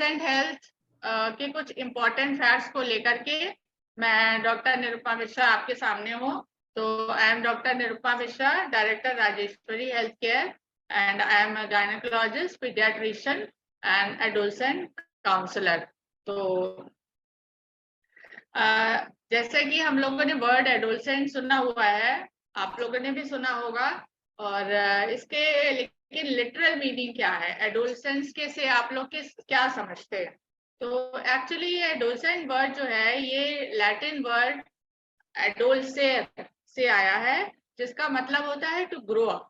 Adolescent health के कुछ important facts को लेकर के मैं डॉक्टर निरुपमा मिश्रा आपके सामने हूँ। तो I am doctor Nirupama Mishra, director Rajeshwari health care, and I am a gynaecologist, paediatrician and adolescent counsellor. तो जैसे कि हम लोगों ने वर्ड एडोलसेंट सुना हुआ है, आप लोगों ने भी सुना होगा, और इसके लेकिन लिटरल मीनिंग क्या है, एडोलसेंस के से आप लोग क्या समझते हैं? तो एक्चुअली ये एडोलसेंट वर्ड जो है ये लैटिन वर्ड एडोलसेर से आया है, जिसका मतलब होता है टू ग्रो अप।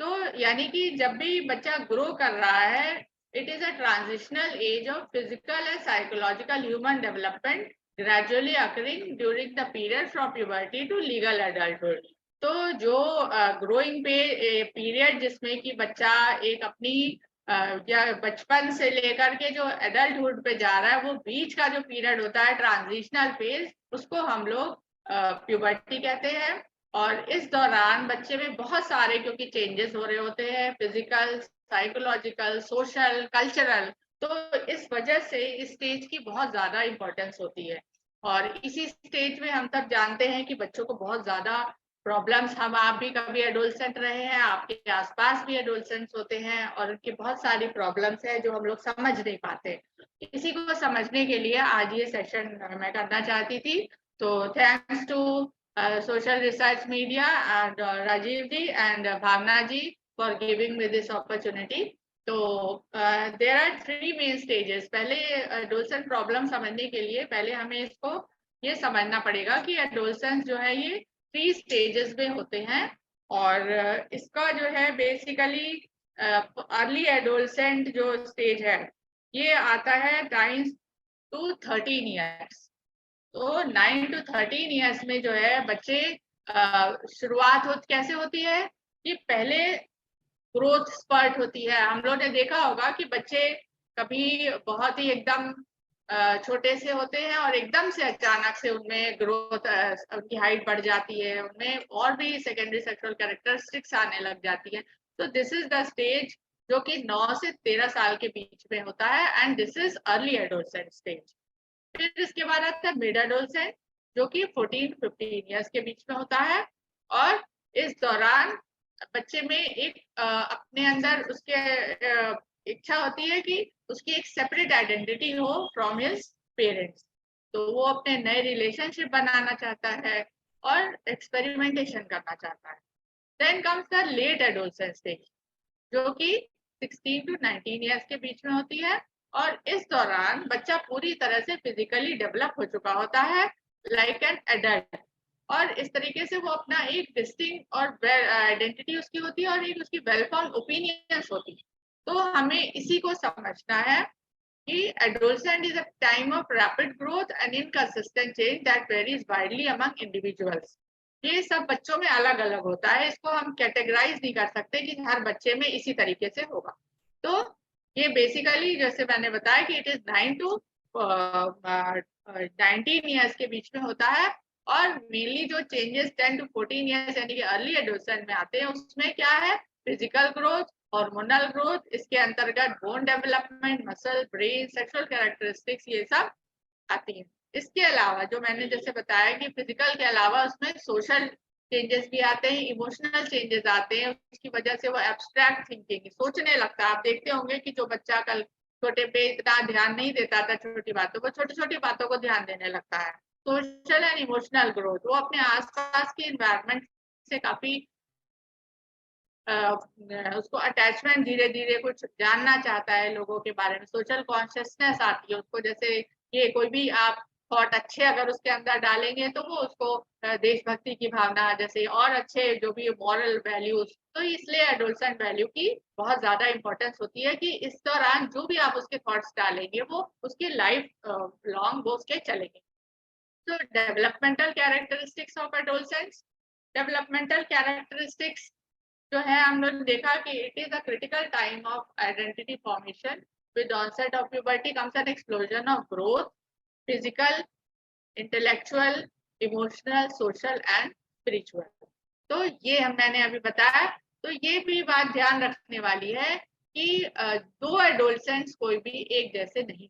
तो यानी कि जब भी बच्चा ग्रो कर रहा है, it is a transitional age of physical and psychological human development gradually occurring during the period from puberty to legal adulthood. तो जो ग्रोइंग पीरियड जिसमें कि बच्चा एक अपनी या बचपन से लेकर के जो एडल्टहुड पे जा रहा है, वो बीच का जो पीरियड होता है ट्रांजिशनल फेज, उसको हम लोग प्यूबर्टी कहते हैं। और इस दौरान बच्चे में बहुत सारे क्योंकि चेंजेस हो रहे होते हैं, फिजिकल, साइकोलॉजिकल, सोशल, कल्चरल। तो इस वजह से इस स्टेज की बहुत ज्यादा इम्पोर्टेंस होती है। और इसी स्टेज में हम तब जानते हैं कि बच्चों को बहुत ज्यादा प्रॉब्लम्स, हम आप भी कभी एडोलसेंट रहे हैं, आपके आसपास भी एडोलसेंट्स होते हैं और उनकी बहुत सारी प्रॉब्लम्स है जो हम लोग समझ नहीं पाते। इसी को समझने के लिए आज ये सेशन मैं करना चाहती थी। तो thanks to social research media and Rajiv ji and Bhavna ji for giving me this opportunity. तो there are three main stages. पहले एडोलसेंट प्रॉब्लम समझने के लिए पहले हमें इसको ये समझना पड़ेगा कि एडोलसेंस जो है ये 3 स्टेजेस में होते हैं। और इसका जो है बेसिकली अर्ली एडोलसेंट जो स्टेज है ये आता है 9 to 13 ईयर्स। तो 9 to 13 ईयर्स में जो है बच्चे शुरुआत कैसे होती है कि पहले ग्रोथ स्पर्ट होती है। हम लोग ने देखा होगा कि बच्चे कभी बहुत ही एकदम छोटे से होते हैं और एकदम से अचानक से उनमें ग्रोथ, उनकी हाइट बढ़ जाती है, उनमें और भी सेकेंडरी सेक्सुअल कैरेक्टरिस्टिक्स आने लग जाती है। तो दिस इज द स्टेज जो कि 9 से 13 साल के बीच में होता है, and this is early adolescent stage. फिर इसके बाद आता है मिड एडोलसेंट जो कि 14-15 ईयर्स के बीच में होता है। और इस दौरान बच्चे में एक अपने अंदर उसके इच्छा होती है कि उसकी एक सेपरेट आइडेंटिटी हो फ्रॉम हिज पेरेंट्स। तो वो अपने नए रिलेशनशिप बनाना चाहता है और एक्सपेरिमेंटेशन करना चाहता है। Then comes the late adolescent stage जो कि 16 to 19 ईयर्स के बीच में होती है। और इस दौरान बच्चा पूरी तरह से फिजिकली डेवलप हो चुका होता है लाइक एन एडल्ट, और इस तरीके से वो अपना एक डिस्टिंक्ट और आइडेंटिटी उसकी होती है और एक उसकी वेल फॉर्म्ड ओपिनियंस होती है। तो हमें इसी को समझना है कि adolescent is a time of rapid growth and inconsistent change that varies widely among individuals. ये सब बच्चों में अलग अलग होता है, इसको हम कैटेगराइज नहीं कर सकते कि हर बच्चे में इसी तरीके से होगा। तो ये बेसिकली जैसे मैंने बताया कि इट इज 9 to 19 ईयर्स के बीच में होता है। और मेनली जो चेंजेस 10 to 14 ईयर्स यानी कि अर्ली एडोलसेंट में आते हैं उसमें क्या है, फिजिकल ग्रोथ, हार्मोनल ग्रोथ, इसके अंतर्गत bone development, muscle, brain, sexual characteristics, ये सब आती है। इसके अलावा जो मैंने जैसे बताया कि फिजिकल के अलावा उसमें सोशल चेंजेस भी आते हैं, इमोशनल चेंजेस आते हैं, उसकी वजह से वो एब्स्ट्रैक्ट थिंकिंग सोचने लगता है। आप देखते होंगे कि जो बच्चा कल छोटे पे इतना ध्यान नहीं देता था छोटी बातों को, छोटी छोटी बातों को ध्यान देने लगता है। सोशल एंड इमोशनल ग्रोथ, वो अपने आसपास के इन्वायरमेंट से काफी उसको अटैचमेंट, धीरे धीरे कुछ जानना चाहता है लोगों के बारे में, सोशल कॉन्शियसनेस आती है उसको। जैसे ये कोई भी आप थॉट अच्छे अगर उसके अंदर डालेंगे तो वो उसको देशभक्ति की भावना जैसे और अच्छे जो भी मॉरल वैल्यूज, तो इसलिए एडोलसेंट वैल्यू की बहुत ज्यादा इंपॉर्टेंस होती है कि इस दौरान जो भी आप उसके थॉट्स डालेंगे वो उसकी लाइफ लॉन्ग वो उसके चलेंगे। तो developmental characteristics of adolescence, developmental characteristics जो है हम लोग देखा कि it is a critical time of identity formation. With onset of puberty comes an explosion of growth, physical, intellectual, emotional, social and spiritual. तो ये मैंने अभी बताया। तो ये भी बात ध्यान रखने वाली है कि दो एडोलसेंट्स कोई भी एक जैसे नहीं,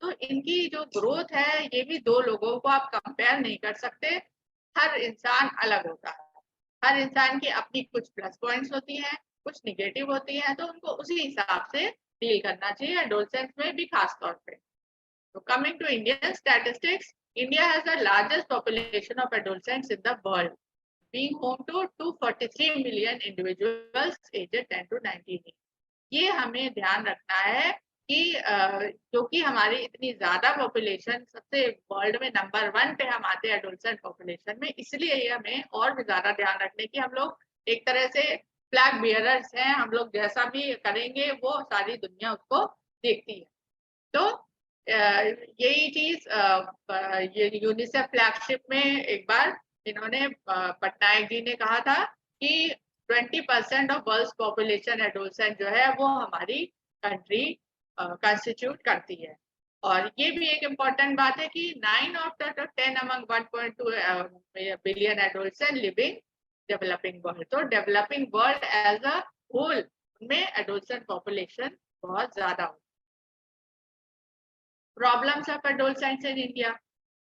तो इनकी जो ग्रोथ है ये भी दो लोगों को आप कंपेयर नहीं कर सकते। हर इंसान अलग होता है, हर इंसान की अपनी कुछ प्लस पॉइंट्स होती हैं, कुछ निगेटिव होती हैं, तो उनको उसी हिसाब से डील करना चाहिए एडोलसेंस में भी खास तौर पे। तो coming to Indian statistics, India has the largest population of adolescents in the world, being home to 243 million individuals aged 10 to 19 years. ये हमें ध्यान रखना है कि क्योंकि हमारी इतनी ज्यादा पॉपुलेशन, सबसे वर्ल्ड में नंबर 1 पे हम आते हैं एडोलसेंट पॉपुलेशन में, इसलिए ये हमें और भी ज्यादा ध्यान रखने की, हम लोग एक तरह से फ्लैग बियरर्स हैं, हम लोग जैसा भी करेंगे वो सारी दुनिया उसको देखती है। तो यही चीज ये यूनिसेफ फ्लैगशिप में एक बार इन्होंने पटनायक जी ने कहा था कि 20% ऑफ वर्ल्ड पॉपुलेशन एडोलसेंट जो है वो हमारी कंट्री कंस्टिट्यूट करती है। और ये भी एक इम्पोर्टेंट बात है कि 9 of the 10 among 1.2 billion adolescent living developing world. तो developing world as a whole में एडोलसेंट पॉपुलेशन बहुत ज्यादा होती है। Problems of adolescents in India,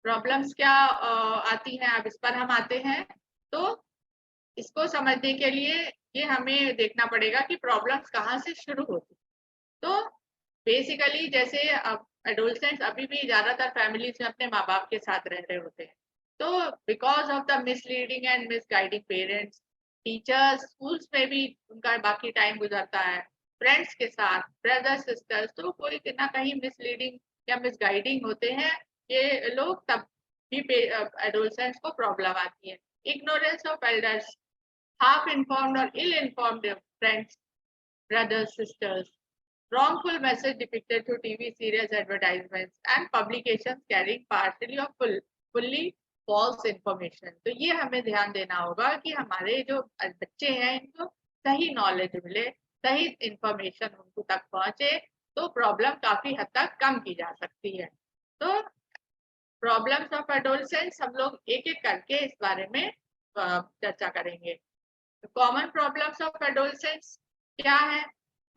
problems क्या आती हैं, अब इस पर हम आते हैं। तो इसको समझने के लिए ये हमें देखना पड़ेगा कि प्रॉब्लम्स कहाँ से शुरू होती। तो बेसिकली जैसे अब एडोलसेंट्स अभी भी ज्यादातर फैमिलीज में अपने माँ बाप के साथ रह रहे होते हैं, तो because of the misleading and misguiding parents, teachers, schools में भी उनका बाकी टाइम गुजरता है, फ्रेंड्स के साथ, ब्रदर्स सिस्टर्स, तो कोई ना कहीं मिसलीडिंग या मिसगाइडिंग होते हैं ये लोग, तब भी एडोलसेंट्स को प्रॉब्लम आती है। Ignorance of elders, half informed or ill informed friends, brothers, sisters, wrongful message depicted through TV serials, advertisements, and publications carrying partially or fully false information। तो ये हमें ध्यान देना होगा कि हमारे जो बच्चे हैं इनको सही नॉलेज मिले, सही इंफॉर्मेशन उनको तक पहुंचे, तो प्रॉब्लम काफी हद तक कम की जा सकती है। तो प्रॉब्लम्स ऑफ एडोलसेंस हम लोग एक एक करके इस बारे में चर्चा करेंगे। कॉमन प्रॉब्लम्स ऑफ एडोलसेंट्स क्या है?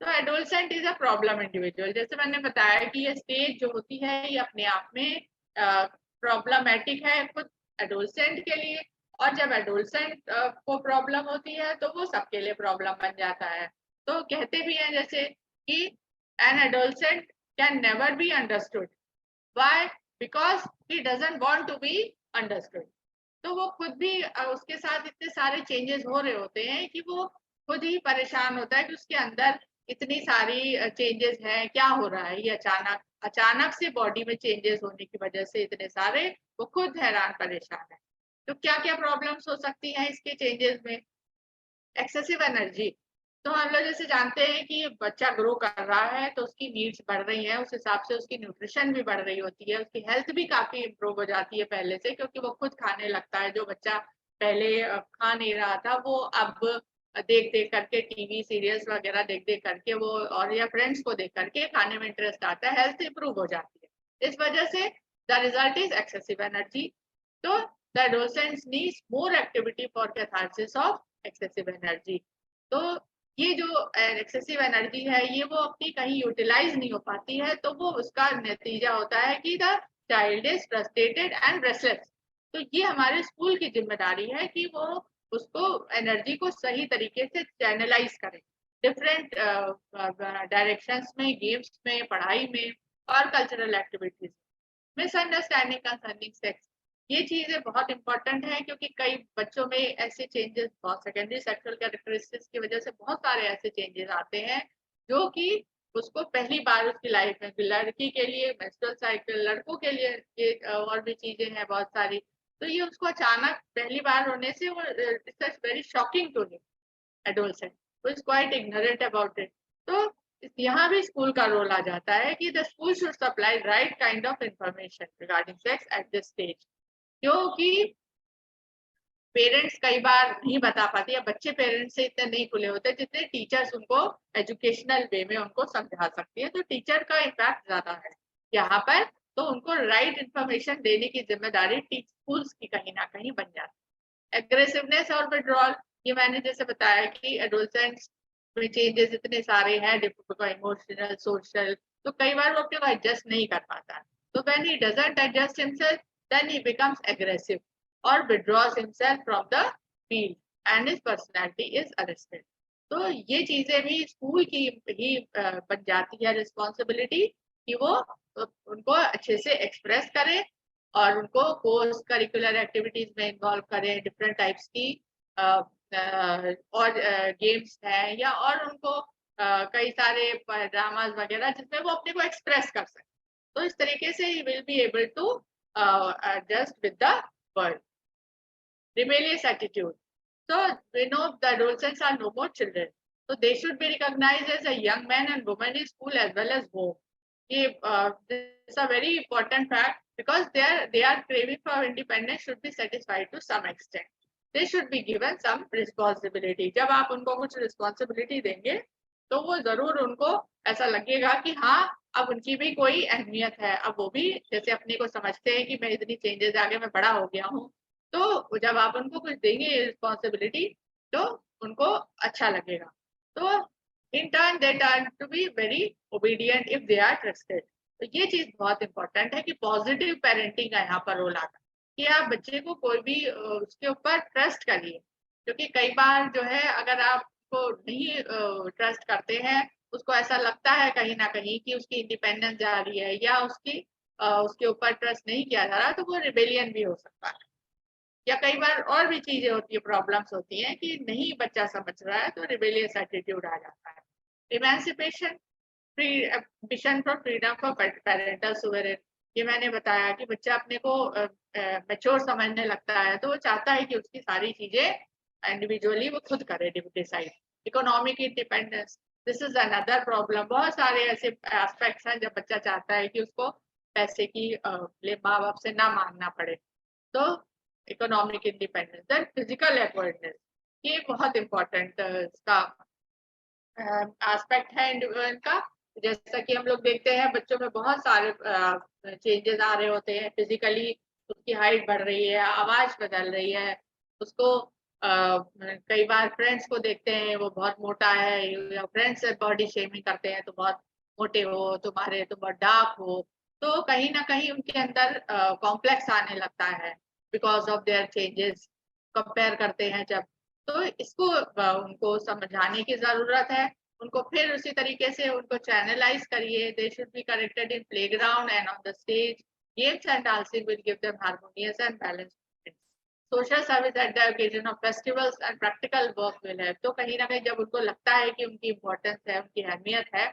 तो adolescent is a problem individual, जैसे मैंने बताया कि ये स्टेज जो होती है ये अपने आप में प्रॉब्लमेटिक है खुद एडोलसेंट के लिए, और जब एडोलसेंट को प्रॉब्लम होती है तो वो सबके लिए प्रॉब्लम बन जाता है। तो कहते भी हैं जैसे कि an adolescent can never be understood, why? Because he doesn't want to be understood. तो वो खुद भी उसके साथ इतने सारे चेंजेस हो रहे होते हैं कि वो खुद ही परेशान होता है कि उसके अंदर इतनी सारी चेंजेस हैं, क्या हो रहा है, ये अचानक अचानक से बॉडी में चेंजेस होने की वजह से इतने सारे, वो खुद हैरान परेशान है। तो क्या क्या प्रॉब्लम्स हो सकती हैं इसके चेंजेस में? एक्सेसिव एनर्जी, तो हम लोग जैसे जानते हैं कि बच्चा ग्रो कर रहा है तो उसकी नीड्स बढ़ रही हैं, उस हिसाब से उसकी न्यूट्रिशन भी बढ़ रही होती है, उसकी हेल्थ भी काफी इम्प्रूव हो जाती है पहले से, क्योंकि वो खुद खाने लगता है। जो बच्चा पहले खा नहीं रहा था वो अब देख देख करके, टीवी सीरियल्स वगैरह देख देख करके वो, और या फ्रेंड्स को देख करके खाने में इंटरेस्ट आता है, हेल्थ इम्प्रूव हो जाती है। इस वजह से the result is excessive energy. तो the adolescents needs more activity for catharsis of excessive energy. तो ये जो एक्सेसिव एनर्जी है ये वो अपनी कहीं यूटिलाइज नहीं हो पाती है, तो वो उसका नतीजा होता है कि the child is frustrated and restless. तो ये हमारे स्कूल की जिम्मेदारी है कि वो उसको एनर्जी को सही तरीके से चैनलाइज करें डिफरेंट डायरेक्शंस में, गेम्स में, पढ़ाई में और cultural activities. Misunderstanding concerning sex, ये चीजें बहुत इंपॉर्टेंट है क्योंकि कई बच्चों में ऐसे चेंजेस, बहुत सेकेंडरी सेक्सुअल कैरेक्टरिस्टिक्स की वजह से बहुत सारे ऐसे चेंजेस आते हैं जो कि उसको पहली बार उसकी लाइफ में, लड़की के लिए मेंस्ट्रुअल साइकिल, लड़कों के लिए ये और भी चीजें हैं बहुत सारी, तो ये उसको अचानक पहली बार होने से वो it's very shocking to him adolescent, who is quite ignorant about it। तो यहाँ भी स्कूल का रोल आ जाता है कि the school should supply right kind of information regarding sex at this stage, क्योंकि पेरेंट्स कई बार नहीं बता पाते, या बच्चे पेरेंट्स से इतने नहीं खुले होते जितने टीचर्स उनको एजुकेशनल वे में उनको समझा सकती है। तो टीचर का इम्पैक्ट ज्यादा है यहाँ पर, तो उनको राइट इंफॉर्मेशन देने की जिम्मेदारी स्कूल्स की कहीं ना कहीं बन जाती है। एग्रेसिवनेस और विड्रॉल, ये मैंने जैसे बताया कि एडोलसेंट्स में चेंजेस इतने सारे हैं, इमोशनल, सोशल, तो कई बार वो अपने को एडजस्ट नहीं कर पाता। तो when he doesn't adjust himself, then he becomes aggressive और withdraws himself from the field and his personality is arrested. तो ये चीजें भी स्कूल की ही बन जाती है रिस्पॉन्सिबिलिटी कि वो उनको अच्छे से एक्सप्रेस करें और उनको कोर्स करिकुलर एक्टिविटीज में इन्वॉल्व करें, डिफरेंट टाइप्स की और गेम्स हैं, या और उनको कई सारे ड्रामास वगैरह जिसमें वो अपने को एक्सप्रेस कर सके। तो इस तरीके से he will be able to adjust with the world. Rebellious attitude. So we know the adolescents are no more children. So they should be recognized as a young man and woman in school as well as home. This is a very important fact because they are craving for independence should be satisfied to some extent. They should be given some responsibility. जब आप उनको कुछ responsibility देंगे तो वो जरूर उनको ऐसा लगेगा कि हाँ अब उनकी भी कोई अहमियत है, अब वो भी जैसे अपने को समझते हैं कि मैं इतनी चेंजेस आगे मैं बड़ा हो गया हूँ। तो जब आप उनको कुछ देंगे रिस्पॉन्सिबिलिटी तो उनको अच्छा लगेगा। तो in turn they turn to be very obedient if they are trusted. तो ये चीज बहुत इंपॉर्टेंट है कि पॉजिटिव पेरेंटिंग का यहाँ पर रोल आता है कि आप बच्चे को कोई भी उसके ऊपर ट्रस्ट करिए, क्योंकि कई बार जो है अगर आपको नहीं ट्रस्ट करते हैं, उसको ऐसा लगता है कहीं ना कहीं कि उसकी इंडिपेंडेंस जा रही है या उसके ऊपर ट्रस्ट नहीं किया जा रहा, तो वो रिबेलियन भी हो सकता है। या कई बार और भी चीजें होती है, प्रॉब्लम्स होती हैं कि नहीं बच्चा समझ रहा है तो रिबेलियस एटीट्यूड आ जाता है। Emancipation, vision for freedom for parental sovereign, ये मैंने बताया कि बच्चा अपने को मैच्योर समझने लगता है तो वो चाहता है कि उसकी सारी चीजें इंडिविजुअली वो खुद करे, decide. Economic independence, this is another problem. बहुत सारे ऐसे एस्पेक्ट्स हैं जब बच्चा चाहता है कि उसको पैसे की लिए माँ बाप से ना मांगना पड़े। तो इकोनॉमिक इंडिपेंडेंस, देन फिजिकल एक्वर्डनेस, ये बहुत इंपॉर्टेंट इसका एस्पेक्ट है इंडिविजुअल का। जैसा कि हम लोग देखते हैं बच्चों में बहुत सारे चेंजेस आ रहे होते हैं फिजिकली, उसकी हाइट बढ़ रही है, आवाज बदल रही है, उसको कई बार फ्रेंड्स को देखते हैं वो बहुत मोटा है, या फ्रेंड्स बॉडी शेमिंग करते हैं तो बहुत मोटे हो तुम्हारे, तुम बहुत डार्क हो, तो कहीं ना कहीं उनके अंदर कॉम्प्लेक्स आने लगता है because of their changes, compare करते हैं जब। तो इसको उनको समझाने की जरूरत है, उनको फिर उसी तरीके से उनको चैनलाइज करिए। They should be corrected in playground and on the stage. Games and dancing will give them harmonious and balanced. Social service at the occasion of festivals and practical work will help. तो कहीं ना कहीं जब उनको लगता है कि उनकी इम्पोर्टेंस है, उनकी अहमियत है,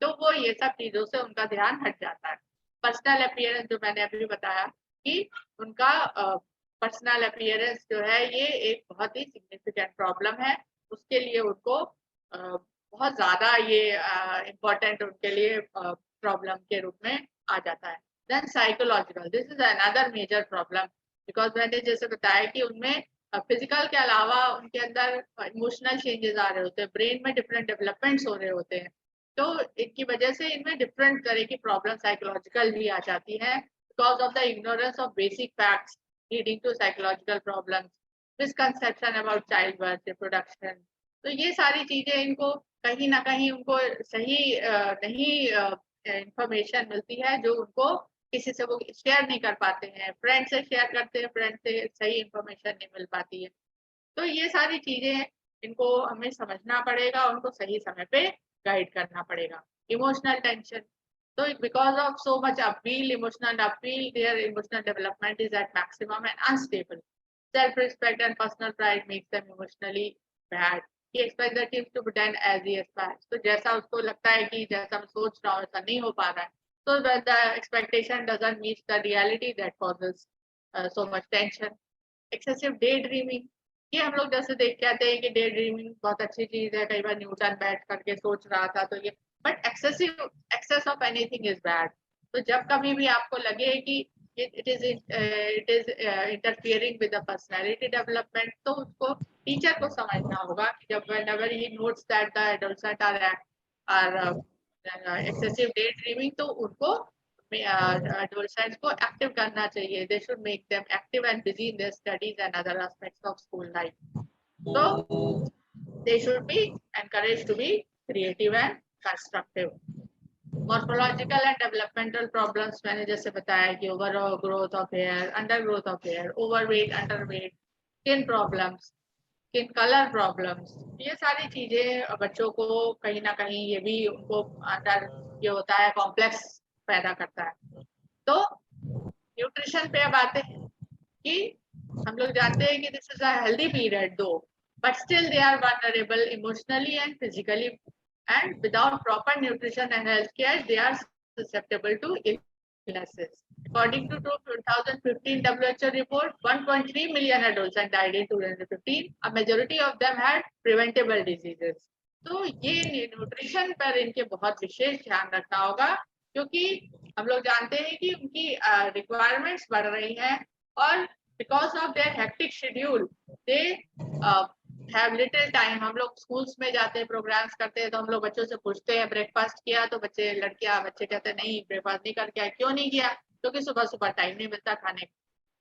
तो वो ये सब चीजों से उनका ध्यान हट जाता है। पर्सनल अपीयरेंस, जो मैंने अभी बताया कि उनका पर्सनल अपीयरेंस जो है ये एक बहुत ही सिग्निफिकेंट प्रॉब्लम है, उसके लिए उनको बहुत ज्यादा ये इम्पोर्टेंट उनके लिए प्रॉब्लम के रूप में आ जाता है। Then psychological, this is another major problem because मैंने जैसे बताया कि उनमें फिजिकल के अलावा उनके अंदर इमोशनल चेंजेस आ रहे होते हैं, ब्रेन में डिफरेंट डेवलपमेंट्स हो रहे होते हैं, तो इनकी वजह से इनमें डिफरेंट तरह की प्रॉब्लम साइकोलॉजिकल भी आ जाती है because of the ignorance of basic facts leading to psychological problems, misconception about childbirth, reproduction। तो ये सारी चीजें इनको कहीं ना कहीं उनको सही नहीं इंफॉर्मेशन मिलती है, जो उनको किसी से वो शेयर नहीं कर पाते हैं, फ्रेंड से शेयर करते हैं, फ्रेंड से सही इंफॉर्मेशन नहीं मिल पाती है। तो ये सारी चीजें इनको हमें समझना पड़ेगा, उनको सही समय पे गाइड करना पड़ेगा। Emotional tension, so because of so much emotional appeal, their emotional development is at maximum and unstable. Self-respect and personal pride makes them emotionally bad. He expects the teams to be done as he aspires. तो जैसा उसको लगता है कि जैसा मैं सोच रहा हूँ ऐसा नहीं हो पा रहा है, so when the expectation doesn't meet the reality, that causes so much tension. Excessive daydreaming, ये हम लोग जैसे देख के आते हैं कि डे ड्रीमिंग बहुत अच्छी चीज है, कई बार न्यूटन बैठ करके सोच रहा था, तो ये but excess of anything is bad. तो जब कभी भी आपको लगे कि it is interfering with the personality development, तो उसको टीचर को समझना होगा कि जब whenever he notes that the adolescent are excessive day dreaming, तो उनको adolescents को एक्टिव करना चाहिए। They should make them active and busy in their studies and other aspects of school life. तो they should be encouraged to be creative and constructive. Morphological and developmental problems मैंने जैसे बताया कि over growth of hair, under growth of hair, overweight, underweight, skin problems, skin colour problems, ये सारी चीजें बच्चों को कहीं ना कहीं ये भी उनको अंदर ये होता है कॉम्प्लेक्स पैदा करता है। तो न्यूट्रिशन पे अब आते हैं कि हम लोग जानते हैं कि this is a healthy period though, but still they are vulnerable emotionally and physically, and without proper nutrition and health care they are susceptible to illnesses. According to 2015 WHO report, 1.3 million adolescents died in 2015. A majority of them had preventable diseases. तो ये nutrition पर इनके बहुत विशेष ध्यान रखना होगा, क्योंकि हम लोग जानते हैं कि उनकी रिक्वायरमेंट्स बढ़ रही हैं और because of their hectic schedule they have little time. हम लोग स्कूल्स में जाते हैं, प्रोग्राम्स करते हैं, तो हम लोग बच्चों से पूछते हैं ब्रेकफास्ट किया, तो बच्चे कहते हैं नहीं ब्रेकफास्ट नहीं करके आए। क्यों नहीं किया? क्योंकि सुबह सुबह टाइम नहीं मिलता खाने का।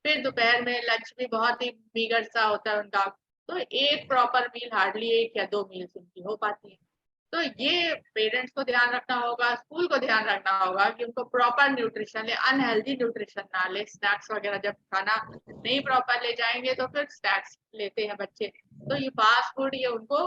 फिर दोपहर में लंच भी बहुत ही मीगर सा होता है उनका, तो एक प्रॉपर मील हार्डली 1 या 2 मील्स उनकी हो पाती है। तो ये पेरेंट्स को ध्यान रखना होगा, स्कूल को ध्यान रखना होगा कि उनको प्रॉपर न्यूट्रिशन ले, अनहेल्दी न्यूट्रिशन ना ले। स्नैक्स वगैरह जब खाना नहीं प्रॉपर ले जाएंगे तो फिर स्नैक्स लेते हैं बच्चे, तो ये फास्ट फूड ये उनको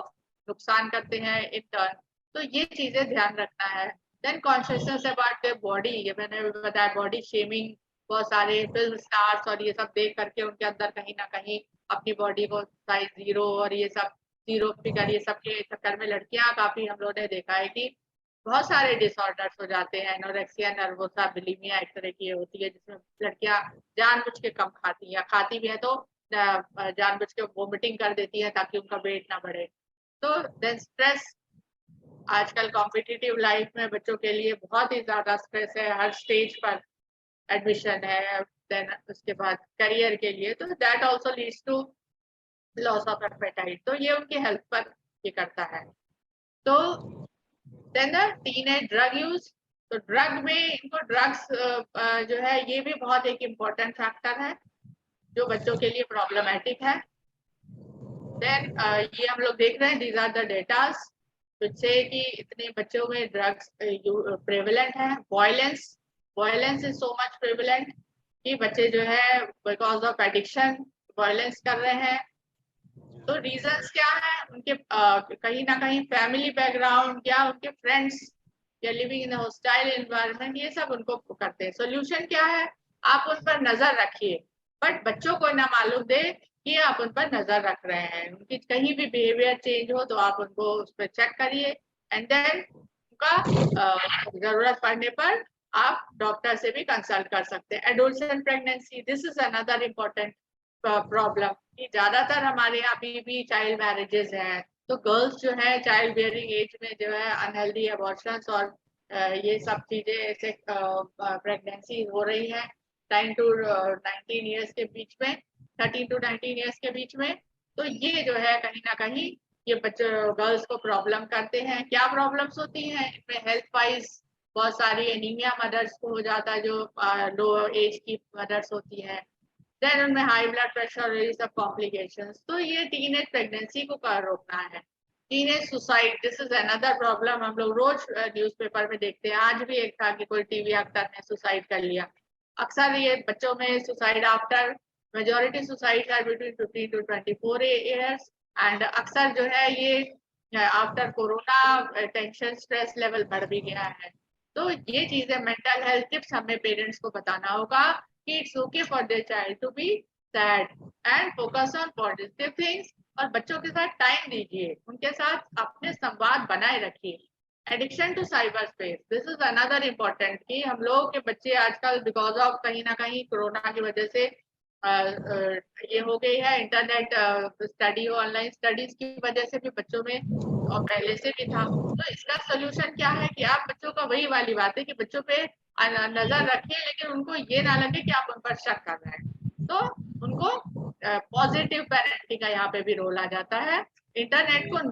नुकसान करते हैं इन टर्न। तो ये चीजें ध्यान रखना है। Then consciousness about the body, ये मैंने बताया बॉडी शेमिंग, बहुत सारे फिल्म स्टार्स और ये सब देख करके उनके अंदर कहीं ना कहीं अपनी बॉडी को साइज 0 और ये सब 0 फिगर ये सब के चक्कर में लड़कियां काफी हम लोगों ने देखा है कि बहुत सारे डिसऑर्डर्स हो जाते हैं। एनोरेक्सिया नर्वोसा, बुलिमिया एक तरह की होती है जिसमें लड़कियां जानबूझ के कम खाती हैं, या खाती भी है तो जानबूझ के वोमिटिंग कर देती है ताकि उनका वेट ना बढ़े। तो देन स्ट्रेस, आजकल कॉम्पिटिटिव लाइफ में बच्चों के लिए बहुत ही ज्यादा स्ट्रेस है, हर स्टेज पर एडमिशन है, देन उसके बाद करियर के लिए, तो that also leads to loss of appetite, तो ये उनकी हेल्थ पर ये करता है। तो then the teenage drug use, तो ड्रग में इनको ड्रग्स जो है ये भी बहुत एक इम्पोर्टेंट फैक्टर है जो बच्चों के लिए प्रॉब्लमेटिक है। देन ये हम लोग देख रहे हैं, दीज आर द डेटास जिससे कि इतने बच्चों में ड्रग्स प्रेवलेंट है। Violence is so much prevalent कि बच्चे जो है बिकॉज ऑफ एडिक्शन वायलेंस कर रहे हैं। तो रीजंस क्या है उनके, कहीं ना कहीं फैमिली बैकग्राउंड या उनके फ्रेंड्स या लिविंग इन हॉस्टाइल एनवायरनमेंट, ये सब उनको करते हैं। सोल्यूशन क्या है? आप उन पर नजर रखिए, बट बच्चों को ना मालूम दे कि आप उन पर नजर रख रहे हैं। उनकी कहीं भी बिहेवियर चेंज हो तो आप उनको उस पर चेक करिए, एंड देन उनका जरूरत पड़ने पर आप डॉक्टर से भी कंसल्ट कर सकते हैं। Adolescent pregnancy, this is another important problem कि ज्यादातर हमारे यहाँ अभी भी चाइल्ड मैरिजेस हैं, तो गर्ल्स जो है चाइल्ड बियरिंग एज में जो है अनहेल्दी अबॉर्शंस और ये सब चीजें ऐसे प्रेगनेंसी हो रही है 10 to 19 ईयर्स के बीच में, 13 to 19 ईयर्स के बीच में। तो ये जो है कहीं ना कहीं ये बच्चे गर्ल्स को प्रॉब्लम करते हैं। क्या प्रॉब्लम्स होती हैं इनमें? हेल्थ वाइज बहुत सारी एनीमिया मदर्स को हो जाता है, जो लो एज की मदर्स होती है। देन उनमें हाई ब्लड प्रेशर, ये सब कॉम्प्लिकेशंस। तो ये टीनेज प्रेगनेंसी को रोकना है। Teenage suicide, this is another problem, हम लोग रोज न्यूज़पेपर में देखते हैं। आज भी एक था कि कोई टीवी एक्टर ने सुसाइड कर लिया। अक्सर ये बच्चों में suicide after, majority suicide are between 15 to 24 years, and अक्सर जो है ये after corona tension stress level बढ़ भी गया है। तो ये चीजें मेंटल हेल्थ टिप्स हमें पेरेंट्स को बताना होगा कि it's okay for their child to be sad and focus on positive things, और बच्चों के साथ टाइम दीजिए, उनके साथ अपने संवाद बनाए रखिए। Addiction to cyber space, this is another important कि हम लोग के बच्चे आजकल बिकॉज ऑफ कहीं ना कहीं कोरोना की वजह से ये हो गई है इंटरनेट स्टडी, ऑनलाइन स्टडीज की वजह से भी बच्चों में और पहले से भी था। तो इसका सोल्यूशन क्या है कि आप बच्चों का, वही वाली बात है कि बच्चों पे नजर रखिए, लेकिन उनको ये ना लगे कि आप उन पर शक कर रहे हैं। तो उनको पॉजिटिव पेरेंटिंग का यहाँ पे भी रोल आ जाता है। इंटरनेट को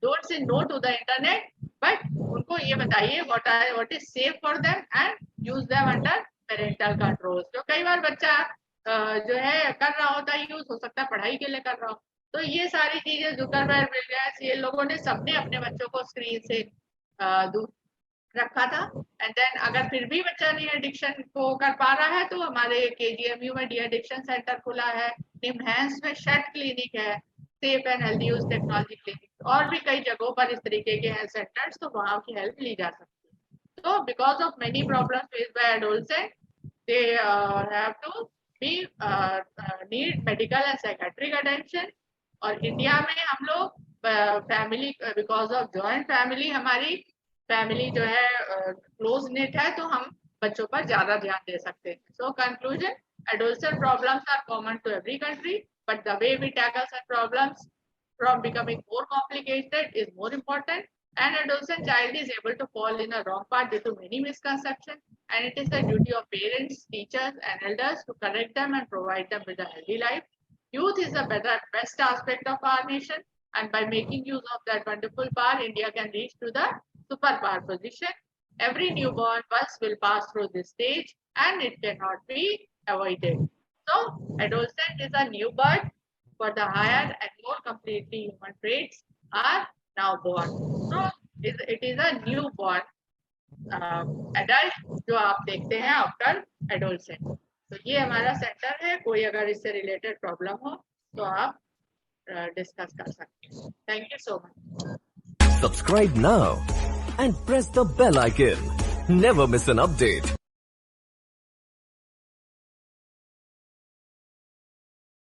don't say no to the internet, but उनको ये बताइए what is safe for them and use them under parental control. तो कई बार बच्चा जो है कर रहा होता है यूज, हो सकता है पढ़ाई के लिए कर रहा हो, तो ये सारी चीजें जुकरबर्ग, बिल गेट्स, ये लोगों ने सबने अपने बच्चों को स्क्रीन से दूर रखा था। एंड देन अगर फिर भी बच्चा नहीं एडिक्शन को कर पा रहा है तो हमारे KGMU में डी एडिक्शन सेंटर खुला है, निमहैंस में शेड क्लिनिक है, safe and healthy use technology clinic, और भी कई जगहों पर इस तरीके के हैं सेंटर्स, तो वहां की हेल्प ली जा सकती है। तो because of many problems faced by adolescent, they have to be need medical and psychiatric attention. और इंडिया में हम लोग family, because of joint family, हमारी फैमिली जो है क्लोज नेट है, तो हम बच्चों पर ज्यादा ध्यान दे सकते हैं। So conclusion, adolescent problems are common to every country, but the way we tackle such problems from becoming more complicated is more important. An adolescent child is able to fall in a wrong path due to many misconceptions, and it is the duty of parents, teachers, and elders to correct them and provide them with a healthy life. Youth is the best aspect of our nation, and by making use of that wonderful power, India can reach to the superpower position. Every newborn bus will pass through this stage, and it cannot be avoided. So, adolescent is a new birth, for the higher and more completely human traits are now born. So, it is a newborn adult जो आप देखते हैं after adolescent. तो ये हमारा centre है, कोई अगर इससे रिलेटेड प्रॉब्लम हो तो आप डिस्कस कर सकते हैं। Thank you so much. Subscribe now and press the bell icon. Never miss an update.